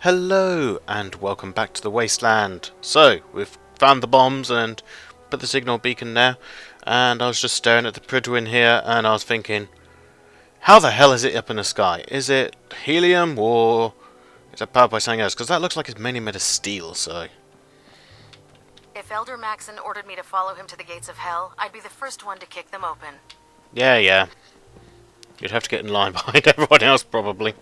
Hello and welcome back to the Wasteland. So, we've found the bombs and put the signal beacon there, and I was just staring at the Pridwin here and I was thinking, how the hell is it up in the sky? Is it helium or is it powered by something else? Because that looks like it's mainly made of steel, so... If Elder Maxon ordered me to follow him to the gates of hell, I'd be the first one to kick them open. Yeah. You'd have to get in line behind everyone else, probably.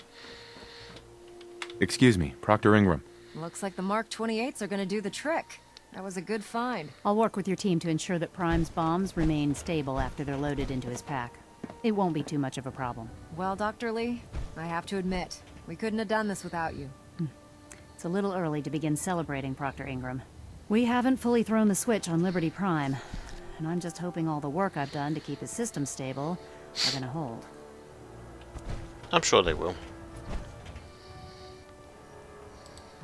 Excuse me, Proctor Ingram. Looks like the Mark 28s are gonna do the trick. That was a good find. I'll work with your team to ensure that Prime's bombs remain stable after they're loaded into his pack. It won't be too much of a problem. Well, Dr. Lee, I have to admit, we couldn't have done this without you. It's a little early to begin celebrating, Proctor Ingram. We haven't fully thrown the switch on Liberty Prime, and I'm just hoping all the work I've done to keep his system stable are gonna hold. I'm sure they will.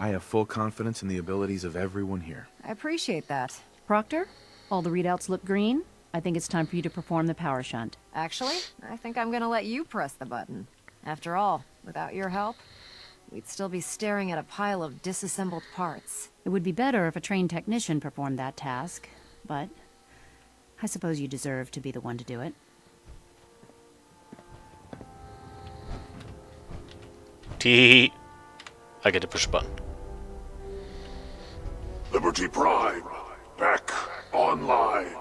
I have full confidence in the abilities of everyone here. I appreciate that. Proctor, all the readouts look green. I think it's time for you to perform the power shunt. Actually, I think I'm gonna let you press the button. After all, without your help, we'd still be staring at a pile of disassembled parts. It would be better if a trained technician performed that task, but I suppose you deserve to be the one to do it. Tee. I get to push a button. Liberty Prime, back online.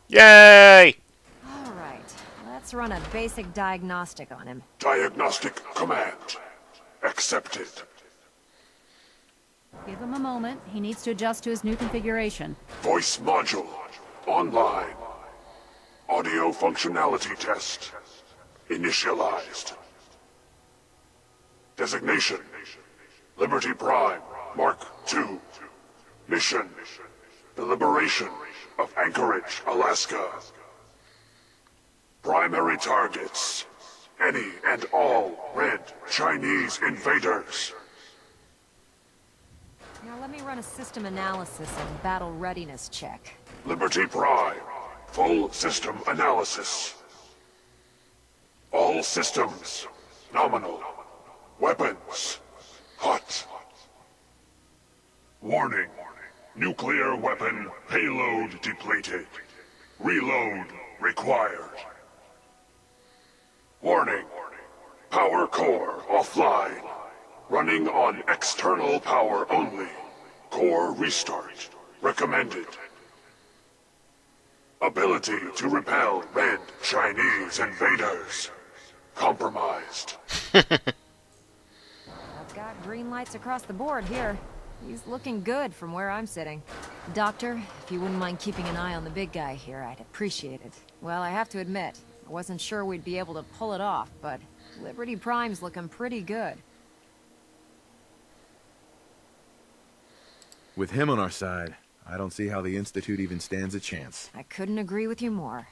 Yay! All right, let's run a basic diagnostic on him. Diagnostic command accepted. Give him a moment. He needs to adjust to his new configuration. Voice module online. Audio functionality test initialized. Designation: Liberty Prime, Mark II. Mission: the liberation of Anchorage, Alaska. Primary targets: any and all red Chinese invaders. Now let me run a system analysis and battle readiness check. Liberty Prime, full system analysis. All systems nominal. Weapons hot. Warning: nuclear weapon payload depleted. Reload required. Warning: power core offline. Running on external power only. Core restart recommended. Ability to repel red Chinese invaders compromised. I've got green lights across the board here. He's looking good from where I'm sitting. Doctor, if you wouldn't mind keeping an eye on the big guy here, I'd appreciate it. Well, I have to admit, I wasn't sure we'd be able to pull it off, but Liberty Prime's looking pretty good. With him on our side, I don't see how the Institute even stands a chance. I couldn't agree with you more.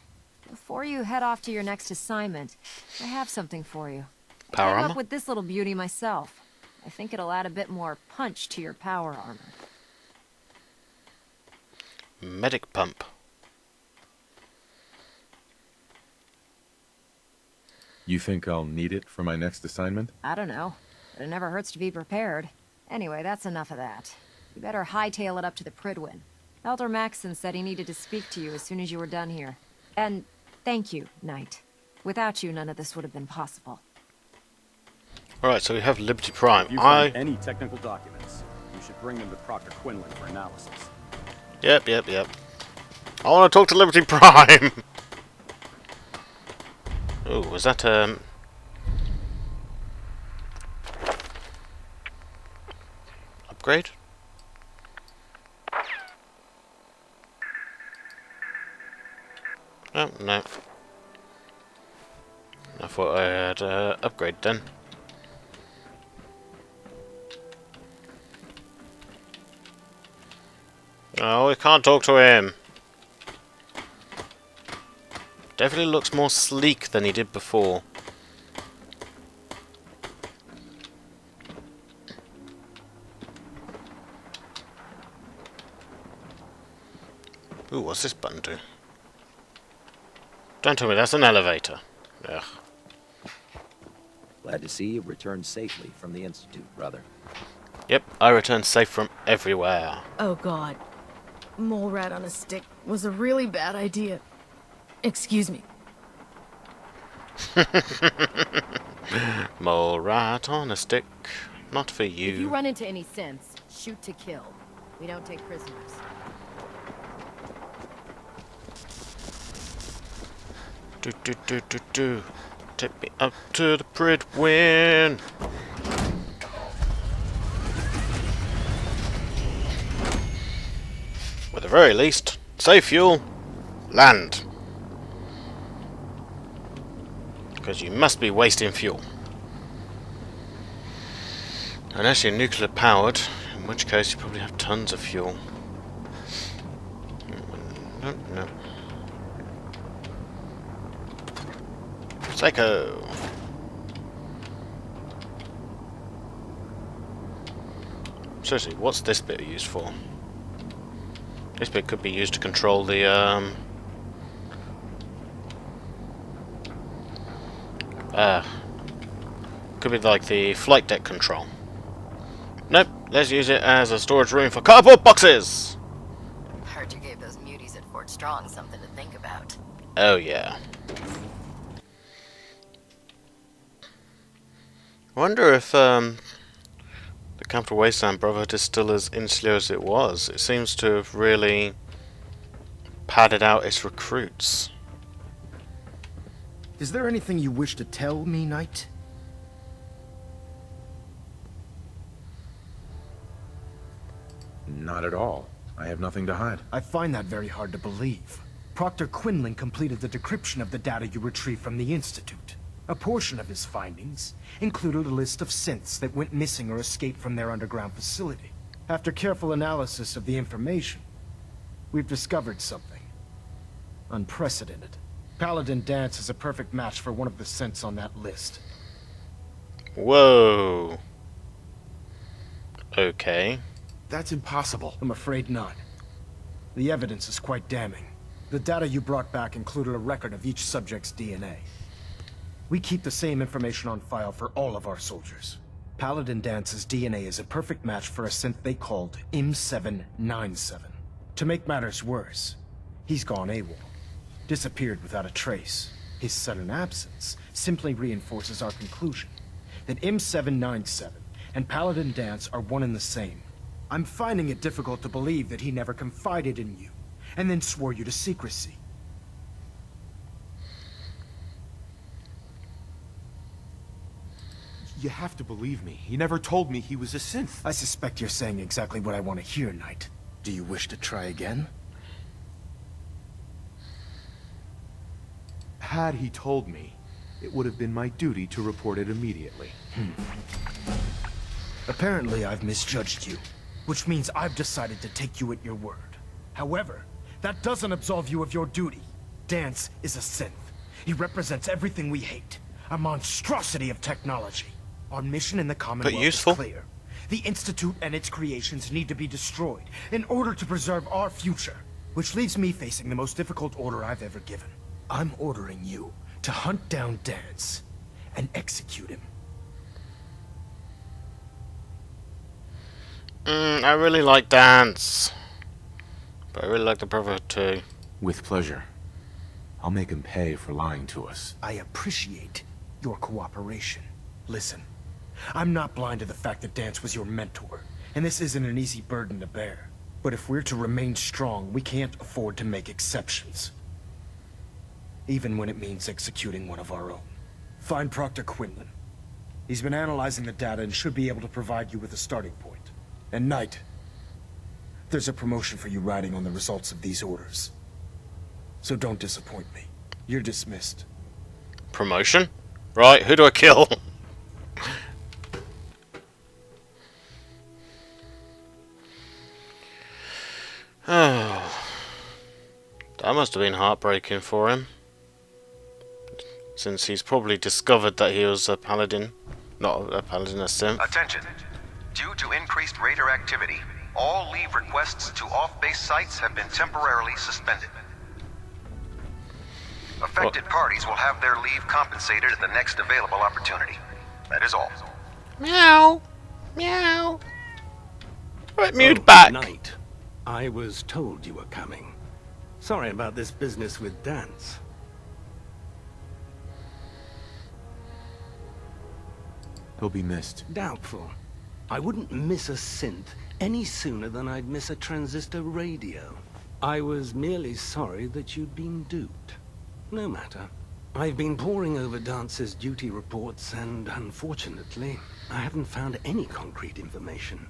Before you head off to your next assignment, I have something for you. Power I came armor? up with this little beauty myself. I think it'll add a bit more punch to your power armor. Medic pump. You think I'll need it for my next assignment? I don't know, but it never hurts to be prepared. Anyway, that's enough of that. You better hightail it up to the Pridwin. Elder Maxon said he needed to speak to you as soon as you were done here. And thank you, Knight. Without you, none of this would have been possible. Alright, so we have Liberty Prime. If you find any technical documents, you should bring them to Proctor Quinlan for analysis. Yep. I want to talk to Liberty Prime! Oh, was that, upgrade? Oh, no. I thought I had, upgrade then. Oh, we can't talk to him. Definitely looks more sleek than he did before. Ooh, what's this button do? Don't tell me that's an elevator. Ugh. Glad to see you returned safely from the Institute, brother. Yep, I returned safe from everywhere. Oh god. Mole rat on a stick was a really bad idea. Excuse me. Mole rat on a stick, not for you. If you run into any sense, shoot to kill. We don't take prisoners. Do. Take me up to the Pridwin. At the very least, save fuel, land. Because you must be wasting fuel. Unless you're nuclear powered, in which case you probably have tons of fuel. No. Psycho. Seriously, what's this bit used for? This bit could be used to control the could be like the flight deck control. Nope, let's use it as a storage room for cardboard boxes! Heard you gave those muties at Fort Strong something to think about. Oh yeah. I wonder if the Capital Wasteland Brotherhood is still as insular as it was. It seems to have really padded out its recruits. Is there anything you wish to tell me, Knight? Not at all. I have nothing to hide. I find that very hard to believe. Proctor Quinlan completed the decryption of the data you retrieved from the Institute. A portion of his findings included a list of synths that went missing or escaped from their underground facility. After careful analysis of the information, we've discovered something unprecedented. Paladin Dance is a perfect match for one of the synths on that list. Whoa. Okay. That's impossible. I'm afraid not. The evidence is quite damning. The data you brought back included a record of each subject's DNA. We keep the same information on file for all of our soldiers. Paladin Dance's DNA is a perfect match for a synth they called M797. To make matters worse, he's gone AWOL. Disappeared without a trace. His sudden absence simply reinforces our conclusion that M797 and Paladin Dance are one and the same. I'm finding it difficult to believe that he never confided in you, and then swore you to secrecy. You have to believe me. He never told me he was a synth. I suspect you're saying exactly what I want to hear, Knight. Do you wish to try again? Had he told me, it would have been my duty to report it immediately. Apparently I've misjudged you, which means I've decided to take you at your word. However, that doesn't absolve you of your duty. Dance is a synth. He represents everything we hate. A monstrosity of technology. Our mission in the Commonwealth is clear. The Institute and its creations need to be destroyed in order to preserve our future. Which leaves me facing the most difficult order I've ever given. I'm ordering you to hunt down Dance and execute him. I really like Dance. But I really like the Brotherhood too. With pleasure. I'll make him pay for lying to us. I appreciate your cooperation. Listen, I'm not blind to the fact that Dance was your mentor, and this isn't an easy burden to bear. But if we're to remain strong, we can't afford to make exceptions. Even when it means executing one of our own. Find Proctor Quinlan. He's been analyzing the data and should be able to provide you with a starting point. And Knight, there's a promotion for you riding on the results of these orders. So don't disappoint me. You're dismissed. Promotion? Right, who do I kill? Oh, that must have been heartbreaking for him. Since he's probably discovered that he was a paladin. Not a paladin, a synth. Attention. Due to increased raider activity, all leave requests to off-base sites have been temporarily suspended. Affected parties will have their leave compensated at the next available opportunity. That is all. Meow. Meow. Right, mute back. Knight. I was told you were coming. Sorry about this business with Dance. He'll be missed. Doubtful. I wouldn't miss a synth any sooner than I'd miss a transistor radio. I was merely sorry that you'd been duped. No matter. I've been poring over Dance's duty reports, and unfortunately, I haven't found any concrete information.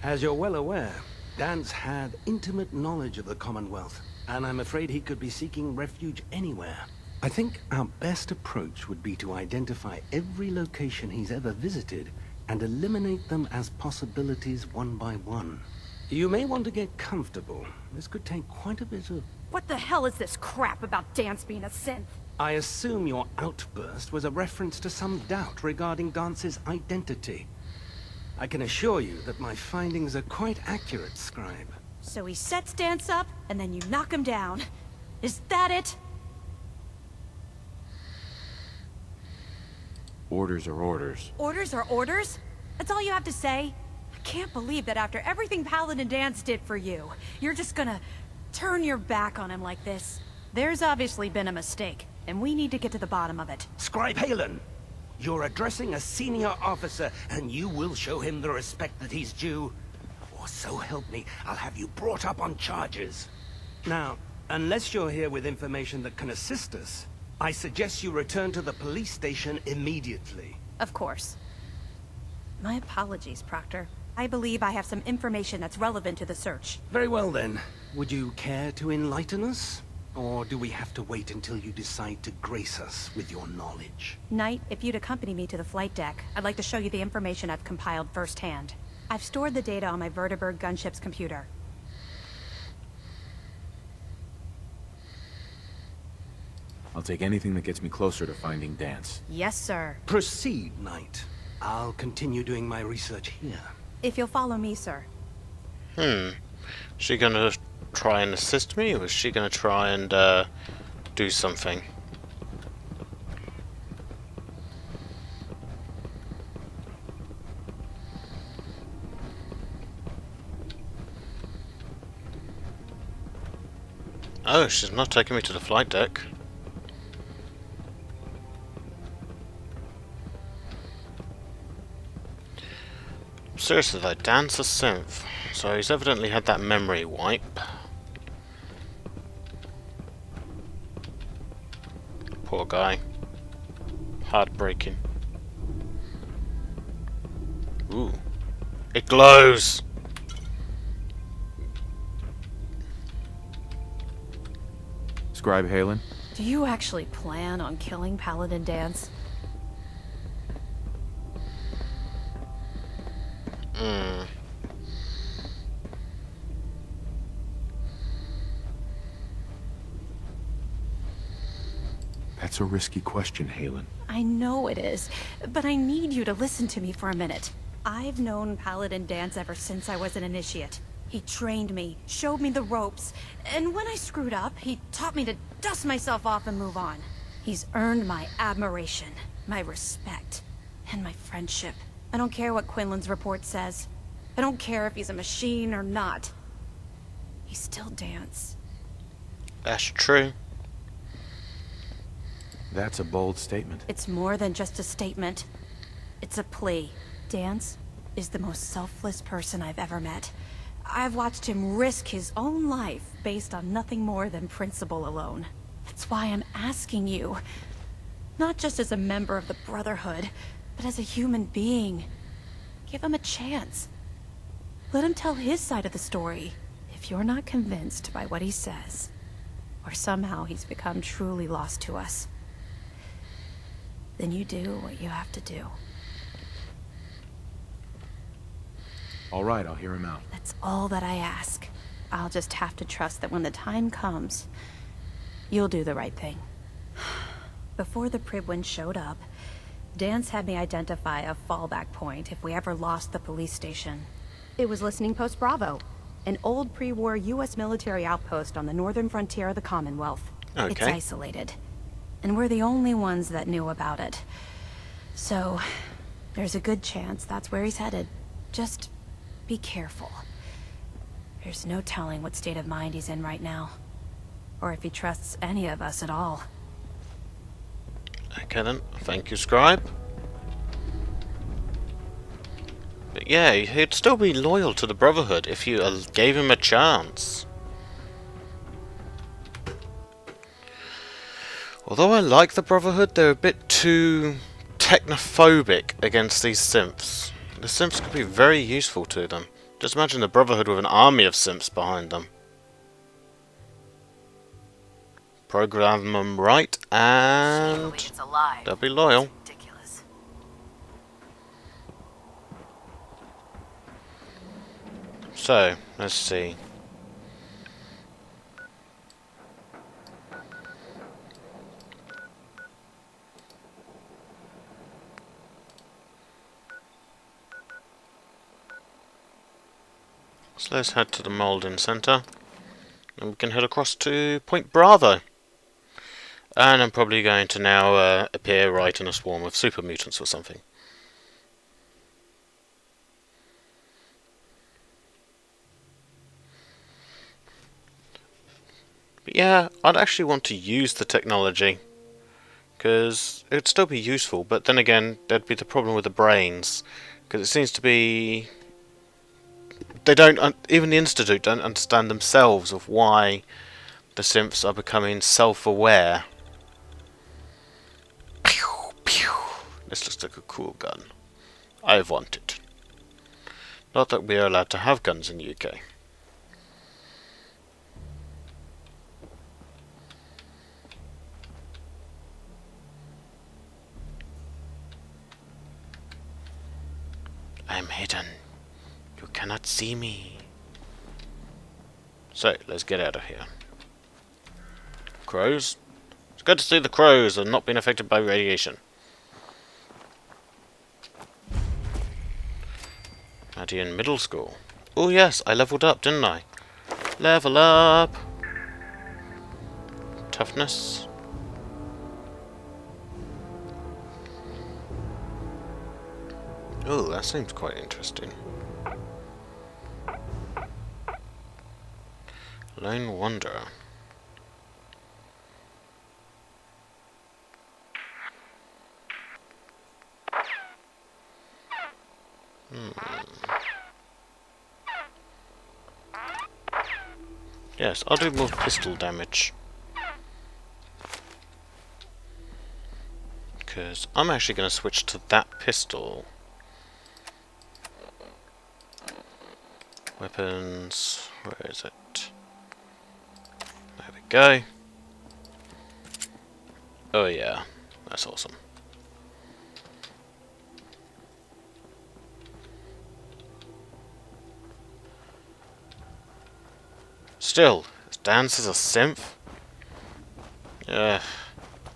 As you're well aware, Dance had intimate knowledge of the Commonwealth, and I'm afraid he could be seeking refuge anywhere. I think our best approach would be to identify every location he's ever visited and eliminate them as possibilities one by one. You may want to get comfortable. This could take quite a bit of... What the hell is this crap about Dance being a synth? I assume your outburst was a reference to some doubt regarding Dance's identity. I can assure you that my findings are quite accurate, Scribe. So he sets Dance up, and then you knock him down. Is that it? Orders are orders. Orders are orders? That's all you have to say? I can't believe that after everything Paladin Dance did for you, you're just gonna turn your back on him like this. There's obviously been a mistake, and we need to get to the bottom of it. Scribe Halen! You're addressing a senior officer, and you will show him the respect that he's due. Or so help me, I'll have you brought up on charges. Now, unless you're here with information that can assist us, I suggest you return to the police station immediately. Of course. My apologies, Proctor. I believe I have some information that's relevant to the search. Very well then. Would you care to enlighten us? Or do we have to wait until you decide to grace us with your knowledge? Knight, if you'd accompany me to the flight deck, I'd like to show you the information I've compiled firsthand. I've stored the data on my Vertibird gunship's computer. I'll take anything that gets me closer to finding Dance. Yes, sir. Proceed, Knight. I'll continue doing my research here. If you'll follow me, sir. Is she gonna try and assist me, or is she gonna try and do something? Oh, she's not taking me to the flight deck. Seriously though, Dan's a synth, so he's evidently had that memory wipe. Poor guy. Heartbreaking. Ooh. It glows! Scribe Halen? Do you actually plan on killing Paladin Dance? That's a risky question, Halen. I know it is, but I need you to listen to me for a minute. I've known Paladin Dance ever since I was an initiate. He trained me, showed me the ropes, and when I screwed up, he taught me to dust myself off and move on. He's earned my admiration, my respect, and my friendship. I don't care what Quinlan's report says. I don't care if he's a machine or not. He's still Dance. That's true. That's a bold statement. It's more than just a statement. It's a plea. Dance is the most selfless person I've ever met. I've watched him risk his own life based on nothing more than principle alone. That's why I'm asking you. Not just as a member of the Brotherhood, but as a human being. Give him a chance. Let him tell his side of the story. If you're not convinced by what he says, or somehow he's become truly lost to us, then you do what you have to do. All right, I'll hear him out. That's all that I ask. I'll just have to trust that when the time comes, you'll do the right thing. Before the Pribwin showed up, Dance had me identify a fallback point if we ever lost the police station. It was Listening Post Bravo, an old pre-war U.S. military outpost on the northern frontier of the Commonwealth. Okay. It's isolated, and we're the only ones that knew about it. So, there's a good chance that's where he's headed. Just be careful. There's no telling what state of mind he's in right now. Or if he trusts any of us at all. Okay then, thank you, Scribe. But yeah, he'd still be loyal to the Brotherhood if you gave him a chance. Although I like the Brotherhood, they're a bit too technophobic against these synths. The synths could be very useful to them. Just imagine the Brotherhood with an army of synths behind them. Program them right, and they'll be loyal. So, let's see. So let's head to the Malden Centre, and we can head across to Point Bravo. And I'm probably going to now appear right in a swarm of super mutants or something. But yeah, I'd actually want to use the technology, because it would still be useful, but then again, there'd be the problem with the brains, because it seems to be... They don't, even the Institute don't understand themselves of why the synths are becoming self-aware. Pew, pew. This looks like a cool gun. I want it. Not that we are allowed to have guns in the UK. I am hidden. You cannot see me. So, let's get out of here. Crows? It's good to see the crows are not being affected by radiation. Madian Middle School. Oh yes, I leveled up, didn't I? Level up! Toughness. Oh, that seems quite interesting. Lone Wanderer. Yes, I'll do more pistol damage. Because I'm actually going to switch to that pistol. Weapons, where is it? There we go. Oh yeah, that's awesome. Still, this dance is a synth? Yeah,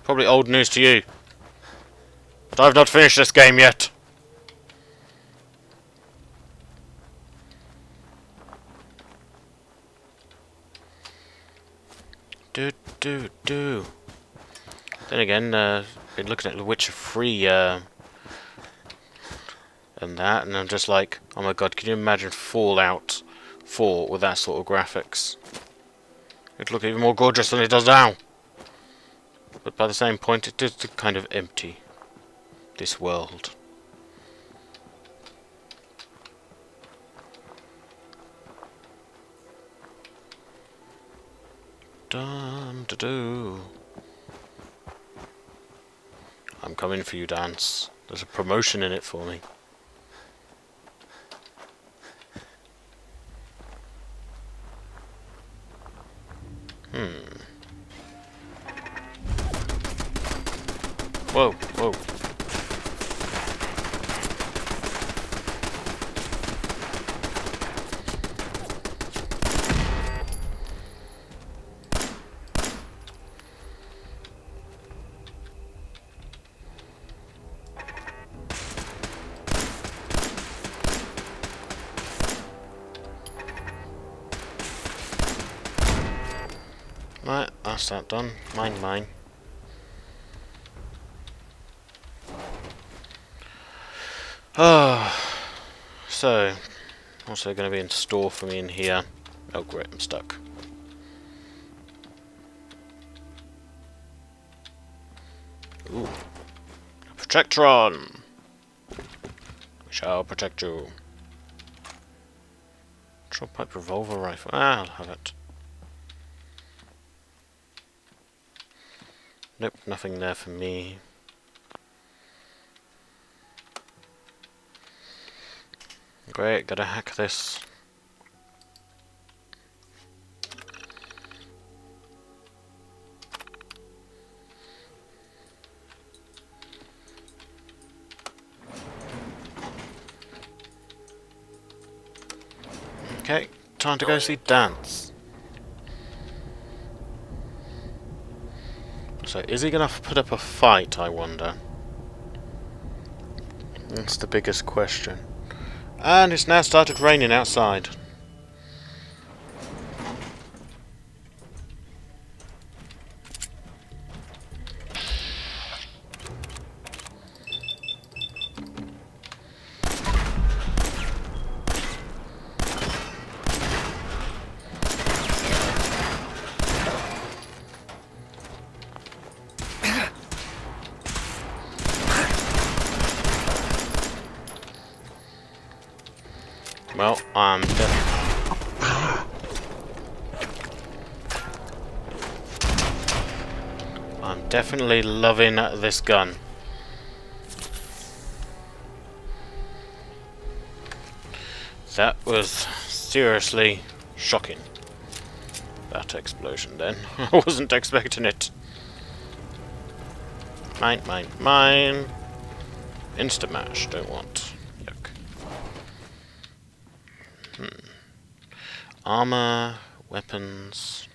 probably old news to you. But I've not finished this game yet. Do. Then again, been looking at The Witcher 3 and that, and I'm just like, oh my god, can you imagine Fallout 4 with that sort of graphics? It'd look even more gorgeous than it does now. But by the same point, it is kind of empty, this world. Dum-da-doo. I'm coming for you, Dance. There's a promotion in it for me. Whoa, whoa. Right, that's that done. Mine. So, what's there going to be in store for me in here? Oh great, I'm stuck. Ooh. Protectron! We shall protect you. Control pipe revolver rifle. Ah, I'll have it. Nope, nothing there for me. Great, gotta hack this. Okay, time to go see Dance. So, is he gonna put up a fight, I wonder? That's the biggest question. And it's now started raining outside. Well, I'm definitely loving this gun. That was seriously shocking. That explosion then. I wasn't expecting it. Mine, mine, mine. Insta-mash, don't want. Yuck. Armor, weapons.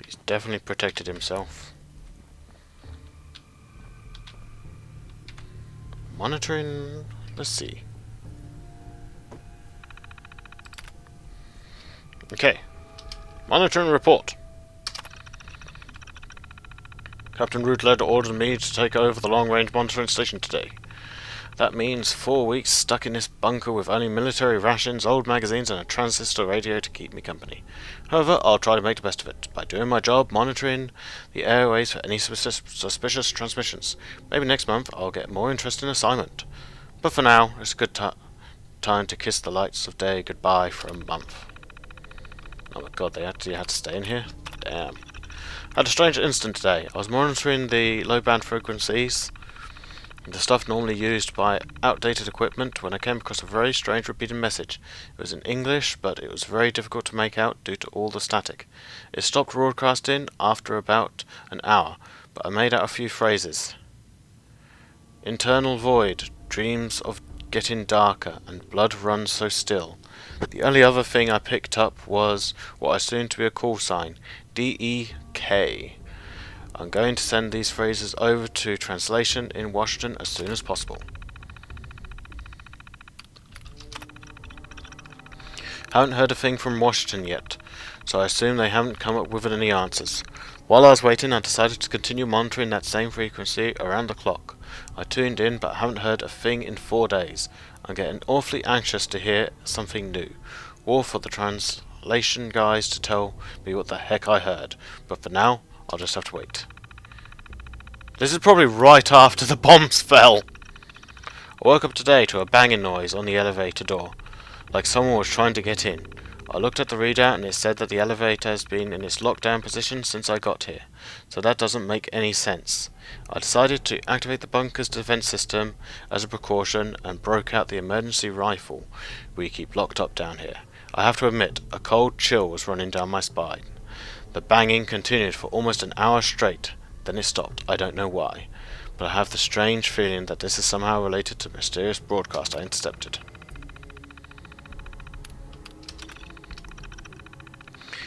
He's definitely protected himself. Monitoring, let's see. Okay. Monitoring report. Captain Rutledge ordered me to take over the long-range monitoring station today. That means 4 weeks stuck in this bunker with only military rations, old magazines and a transistor radio to keep me company. However, I'll try to make the best of it, by doing my job monitoring the airways for any suspicious transmissions. Maybe next month I'll get a more interesting assignment. But for now, it's a good time to kiss the lights of day goodbye for a month. Oh my god, they actually had to stay in here? Damn. I had a strange incident today. I was monitoring the low-band frequencies, the stuff normally used by outdated equipment, when I came across a very strange repeated message. It was in English, but it was very difficult to make out due to all the static. It stopped broadcasting after about an hour, but I made out a few phrases. Internal void, dreams of getting darker, and blood runs so still. The only other thing I picked up was what I assumed to be a call sign, DEK. I'm going to send these phrases over to translation in Washington as soon as possible. Haven't heard a thing from Washington yet, so I assume they haven't come up with any answers. While I was waiting, I decided to continue monitoring that same frequency around the clock. I tuned in, but haven't heard a thing in 4 days. I'm getting awfully anxious to hear something new. Or for the translation guys to tell me what the heck I heard. But for now, I'll just have to wait. This is probably right after the bombs fell. I woke up today to a banging noise on the elevator door, like someone was trying to get in. I looked at the readout and it said that the elevator has been in its lockdown position since I got here, so that doesn't make any sense. I decided to activate the bunker's defense system as a precaution and broke out the emergency rifle we keep locked up down here. I have to admit, a cold chill was running down my spine. The banging continued for almost an hour straight, then it stopped. I don't know why, but I have the strange feeling that this is somehow related to the mysterious broadcast I intercepted.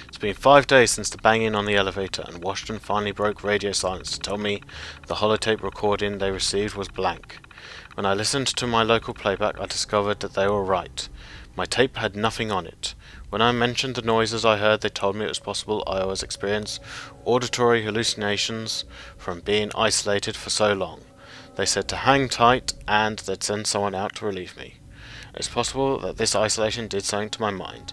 It's been 5 days since the banging on the elevator, and Washington finally broke radio silence to tell me the holotape recording they received was blank. When I listened to my local playback, I discovered that they were right. My tape had nothing on it. When I mentioned the noises I heard, they told me it was possible I was experiencing auditory hallucinations from being isolated for so long. They said to hang tight and they'd send someone out to relieve me. It's possible that this isolation did something to my mind.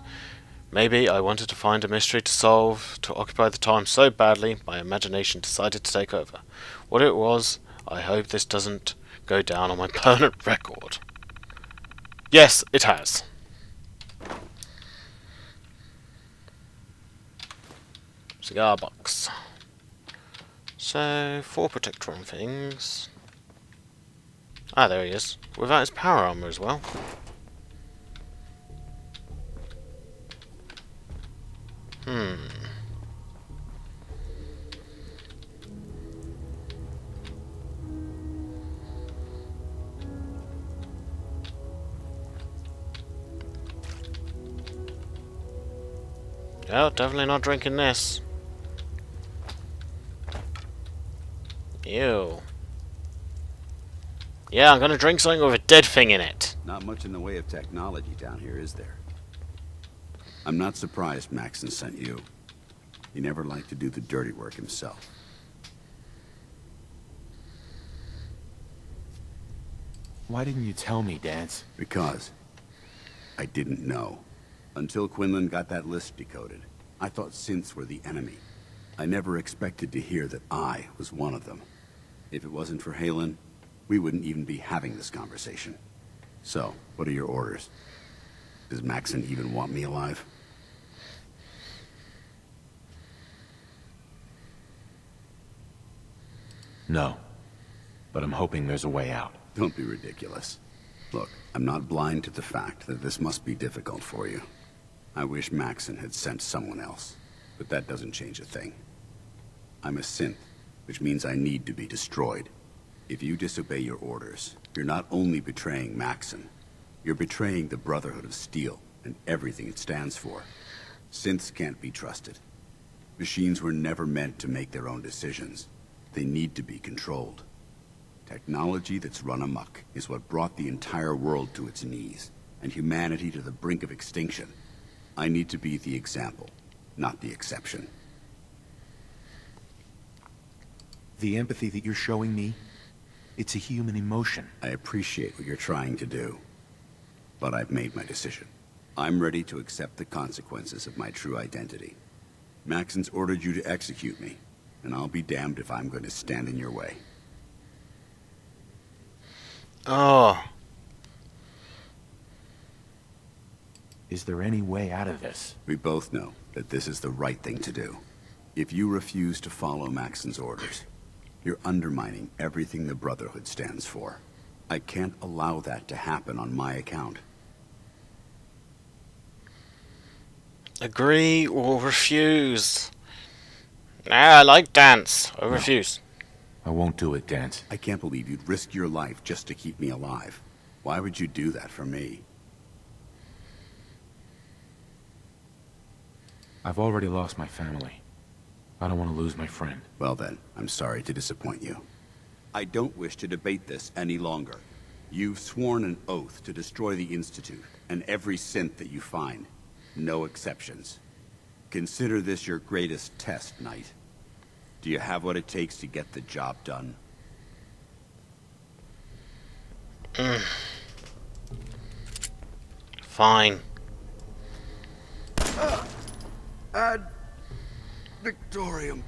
Maybe I wanted to find a mystery to solve, to occupy the time so badly, my imagination decided to take over. What it was, I hope this doesn't go down on my permanent record. Yes, it has. Cigar box. So, 4 protector and things. Ah, there he is. Without his power armor as well. Oh, definitely not drinking this. Ew. Yeah, I'm gonna drink something with a dead thing in it. Not much in the way of technology down here, is there? I'm not surprised Maxon sent you. He never liked to do the dirty work himself. Why didn't you tell me, Dance? Because I didn't know. Until Quinlan got that list decoded, I thought synths were the enemy. I never expected to hear that I was one of them. If it wasn't for Halen, we wouldn't even be having this conversation. So, what are your orders? Does Maxon even want me alive? No. But I'm hoping there's a way out. Don't be ridiculous. Look, I'm not blind to the fact that this must be difficult for you. I wish Maxon had sent someone else, but that doesn't change a thing. I'm a synth, which means I need to be destroyed. If you disobey your orders, you're not only betraying Maxon, you're betraying the Brotherhood of Steel and everything it stands for. Synths can't be trusted. Machines were never meant to make their own decisions. They need to be controlled. Technology that's run amok is what brought the entire world to its knees, and humanity to the brink of extinction. I need to be the example, not the exception. The empathy that you're showing me, it's a human emotion. I appreciate what you're trying to do, but I've made my decision. I'm ready to accept the consequences of my true identity. Maxon's ordered you to execute me, and I'll be damned if I'm going to stand in your way. Oh. Is there any way out of this? We both know that this is the right thing to do. If you refuse to follow Maxon's orders, you're undermining everything the Brotherhood stands for. I can't allow that to happen on my account. Agree or refuse? Nah, I like Dance. I refuse. I won't do it, Dance. I can't believe you'd risk your life just to keep me alive. Why would you do that for me? I've already lost my family. I don't want to lose my friend. Well then, I'm sorry to disappoint you. I don't wish to debate this any longer. You've sworn an oath to destroy the Institute, and every synth that you find. No exceptions. Consider this your greatest test, Knight. Do you have what it takes to get the job done? Fine. Ad Victorium,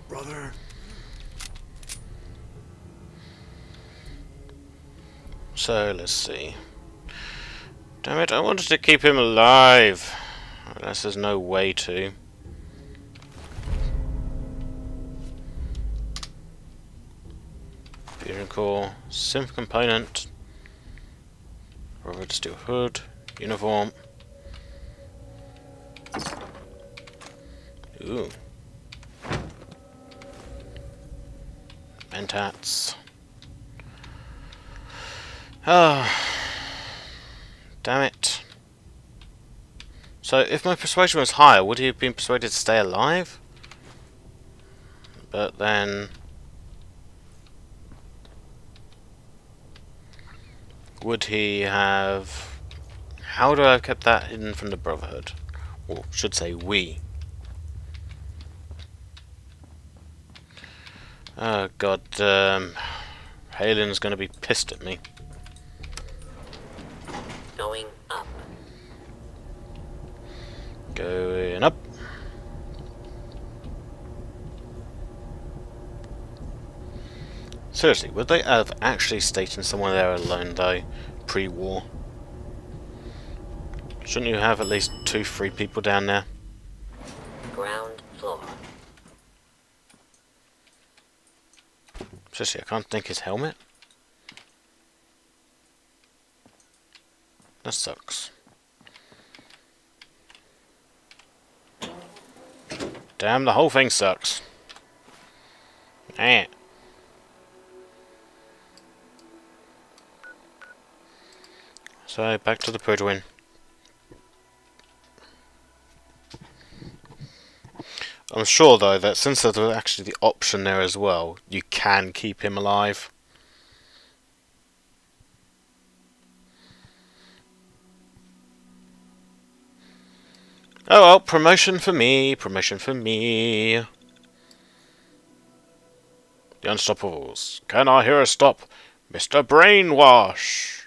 brother. So, let's see. Damn it, I wanted to keep him alive. Unless there's no way to. Fusion core, synth component. Rubber steel hood, uniform. Ooh. Mentats. Ah. Damn it. So, if my persuasion was higher, would he have been persuaded to stay alive? But then... would he have... how would I have kept that hidden from the Brotherhood? Or should say, we. Oh god, Halen's gonna be pissed at me. Going Seriously, would they have actually stationed someone there alone though, pre-war? Shouldn't you have at least 2-3 people down there? Ground floor. Seriously, I can't think his helmet. That sucks. Damn, the whole thing sucks. Eh. So, back to the Pridwin. I'm sure, though, that since there's actually the option there as well, you can keep him alive. Oh well, promotion for me, promotion for me. The Unstoppables. Can I hear a stop? Mr. Brainwash!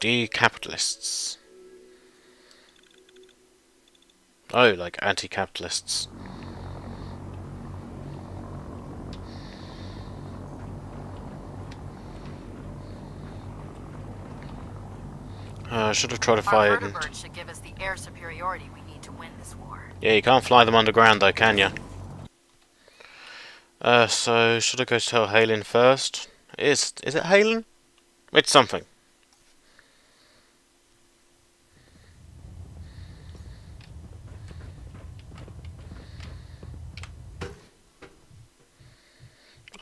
Decapitalists. Oh, like anti-capitalists. I should have tried to fly it. Vertibirds should give us the air superiority we need to win this war. Yeah, you can't fly them underground though, can you? So should I go tell Halen first? Is it Halen? It's something.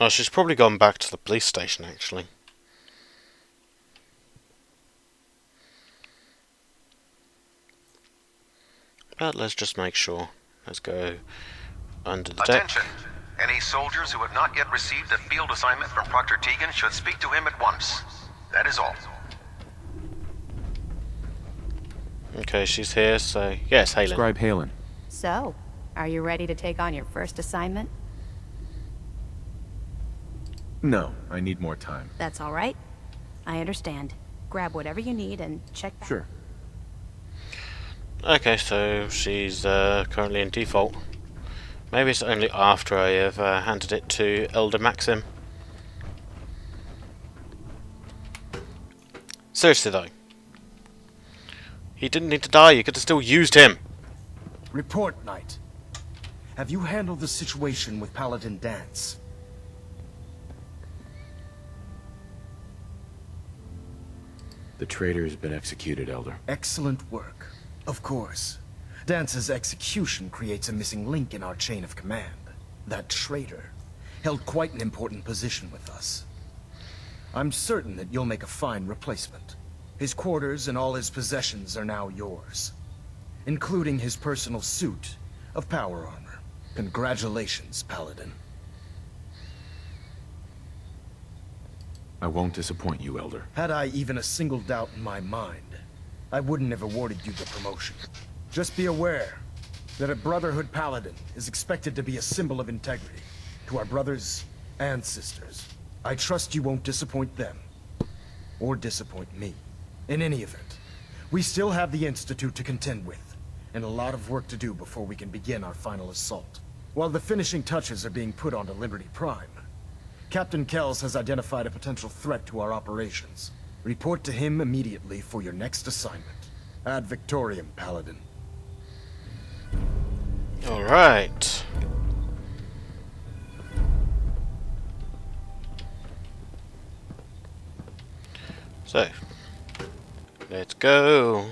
Oh, she's probably gone back to the police station actually. But let's just make sure. Let's go under the deck. Attention! Any soldiers who have not yet received a field assignment from Proctor Tegan should speak to him at once. That is all. Okay, she's here, so yes, Halen. Scribe Halen. So, are you ready to take on your first assignment? No, I need more time. That's all right. I understand. Grab whatever you need and check back. Sure. Okay, so she's currently in default. Maybe it's only after I have handed it to Elder Maxim. Seriously though. He didn't need to die, you could have still used him. Report, Knight. Have you handled the situation with Paladin Dance? The traitor has been executed, Elder. Excellent work. Of course. Dance's execution creates a missing link in our chain of command. That traitor held quite an important position with us. I'm certain that you'll make a fine replacement. His quarters and all his possessions are now yours, including his personal suit of power armor. Congratulations, Paladin. I won't disappoint you, Elder. Had I even a single doubt in my mind, I wouldn't have awarded you the promotion. Just be aware that a Brotherhood Paladin is expected to be a symbol of integrity to our brothers and sisters. I trust you won't disappoint them, or disappoint me. In any event, we still have the Institute to contend with, and a lot of work to do before we can begin our final assault. While the finishing touches are being put onto Liberty Prime, Captain Kells has identified a potential threat to our operations. Report to him immediately for your next assignment. Ad Victoriam, Paladin. Alright. So, let's go.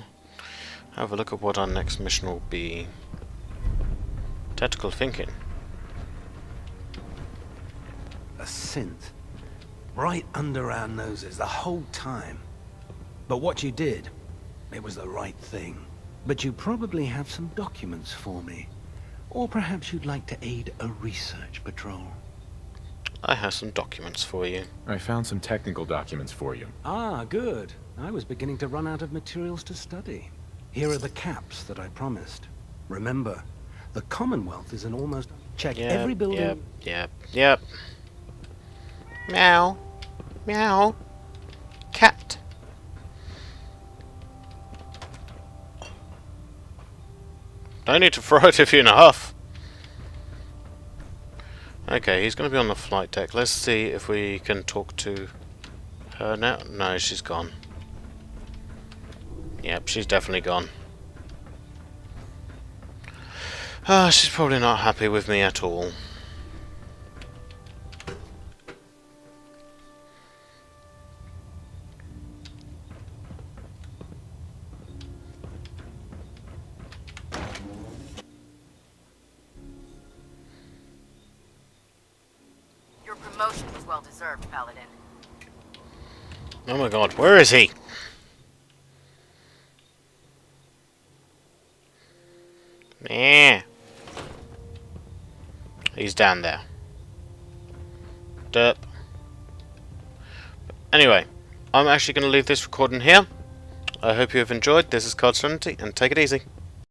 Have a look at what our next mission will be. Tactical thinking. A synth. Right under our noses the whole time. But what you did, it was the right thing. But you probably have some documents for me. Or perhaps you'd like to aid a research patrol. I have some documents for you. I found some technical documents for you. Ah, good. I was beginning to run out of materials to study. Here are the caps that I promised. Remember, the Commonwealth is an almost... Check every building... Yep. Meow. Meow. Cat. Don't need to throw it if you're in a huff. Okay, he's going to be on the flight deck. Let's see if we can talk to her now. No, she's gone. Yep, she's definitely gone. She's probably not happy with me at all. Your promotion was well deserved, Paladin. Oh my god, where is he? Yeah. He's down there. Derp. Anyway, I'm actually going to leave this recording here. I hope you have enjoyed. This is Card Serenity, and take it easy.